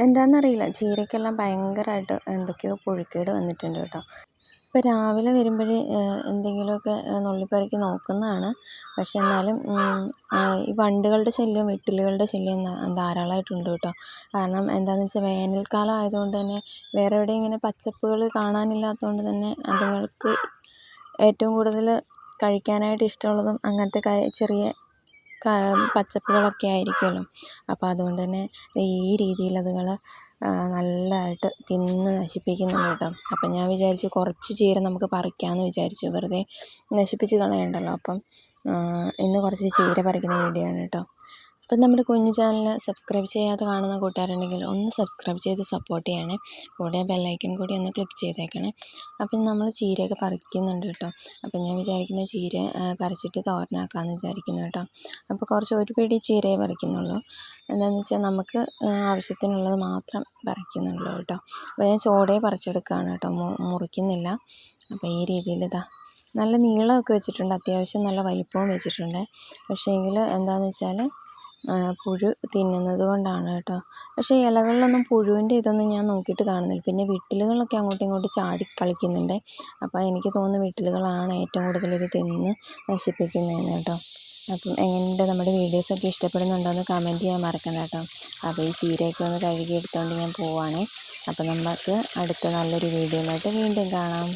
എന്താണെന്നറിയില്ല, ചീരയ്ക്കെല്ലാം ഭയങ്കരമായിട്ട് എന്തൊക്കെയോ പുഴുക്കേട് വന്നിട്ടുണ്ട് കേട്ടോ. ഇപ്പോൾ രാവിലെ വരുമ്പോഴേ എന്തെങ്കിലുമൊക്കെ നുള്ളിപ്പെറുക്കി നോക്കുന്നതാണ്. പക്ഷെ എന്നാലും ഈ വണ്ടുകളുടെ ശല്യം, വെട്ടിലുകളുടെ ശല്യം ധാരാളമായിട്ടുണ്ട് കേട്ടോ. കാരണം എന്താണെന്ന് വെച്ചാൽ വേനൽക്കാലം ആയതുകൊണ്ട് തന്നെ വേറെ എവിടെയും ഇങ്ങനെ പച്ചപ്പുകൾ കാണാനില്ലാത്തതുകൊണ്ട് തന്നെ അതുങ്ങൾക്ക് ഏറ്റവും കൂടുതൽ കഴിക്കാനായിട്ട് ഇഷ്ടമുള്ളതും അങ്ങനത്തെ ചെറിയ പച്ചപ്പുകളൊക്കെ ആയിരിക്കുമല്ലോ. അപ്പോൾ അതുകൊണ്ട് തന്നെ ഈ രീതിയിൽ അതുങ്ങൾ നല്ലതായിട്ട് തിന്ന് നശിപ്പിക്കുന്നുണ്ട് കേട്ടോ. അപ്പം ഞാൻ വിചാരിച്ചു കുറച്ച് ചീര നമുക്ക് പറിക്കാമെന്ന് വിചാരിച്ചു, വെറുതെ നശിപ്പിച്ച് കളയണ്ടല്ലോ. അപ്പം ഇന്ന് കുറച്ച് ചീര പറിക്കുന്ന വീഡിയോ ആണ് കേട്ടോ. അപ്പം നമ്മുടെ കുഞ്ഞു ചാനൽ സബ്സ്ക്രൈബ് ചെയ്യാതെ കാണുന്ന കൂട്ടുകാരുണ്ടെങ്കിൽ ഒന്ന് സബ്സ്ക്രൈബ് ചെയ്ത് സപ്പോർട്ട് ചെയ്യണേ. കൂടെ ബെല്ലൈക്കൺ കൂടി ഒന്ന് ക്ലിക്ക് ചെയ്തേക്കണേ. അപ്പം നമ്മൾ ചീരയൊക്കെ പറിക്കുന്നുണ്ട് കേട്ടോ. അപ്പം ഞാൻ വിചാരിക്കുന്ന ചീര പറിച്ചിട്ട് തോരനാക്കാമെന്ന് വിചാരിക്കുന്നു കേട്ടോ. അപ്പോൾ ഒരു പിടി ചീരയെ പറിക്കുന്നുള്ളൂ. എന്താണെന്ന് വെച്ചാൽ നമുക്ക് ആവശ്യത്തിനുള്ളത് മാത്രം പറിക്കുന്നുള്ളൂ കേട്ടോ. അപ്പോൾ ഞാൻ ചോടയെ പറിച്ചെടുക്കുകയാണ് കേട്ടോ, മുറിക്കുന്നില്ല. അപ്പോൾ ഈ രീതിയിൽ നല്ല നീളമൊക്കെ വെച്ചിട്ടുണ്ട്, അത്യാവശ്യം നല്ല വലിപ്പവും വെച്ചിട്ടുണ്ട്. പക്ഷേ എങ്കിൽ എന്താണെന്ന് വെച്ചാൽ പുഴു തിന്നുന്നത് കൊണ്ടാണ് കേട്ടോ. പക്ഷേ ഇലകളിലൊന്നും പുഴുവിൻ്റെ ഇതൊന്നും ഞാൻ നോക്കിയിട്ട് കാണുന്നില്ല. പിന്നെ വിട്ടിലുകളൊക്കെ അങ്ങോട്ടും ഇങ്ങോട്ടും ചാടി കളിക്കുന്നുണ്ട്. അപ്പോൾ എനിക്ക് തോന്നുന്നു വിട്ടിലുകളാണ് ഏറ്റവും കൂടുതൽ ഇത് തിന്ന് നശിപ്പിക്കുന്നതെന്ന് കേട്ടോ. അപ്പം എങ്ങനെയുണ്ട് നമ്മുടെ വീഡിയോസൊക്കെ ഇഷ്ടപ്പെടുന്നുണ്ടോ എന്ന് കമൻറ്റ് ചെയ്യാൻ മറക്കണ്ട കേട്ടോ. അപ്പോൾ ഈ ചീരയൊക്കെ ഒന്ന് കഴുകി എടുത്തുകൊണ്ട് ഞാൻ പോവുകയാണേ. അപ്പോൾ നമുക്ക് അടുത്ത നല്ലൊരു വീഡിയോയിലായിട്ട് വീണ്ടും കാണാം.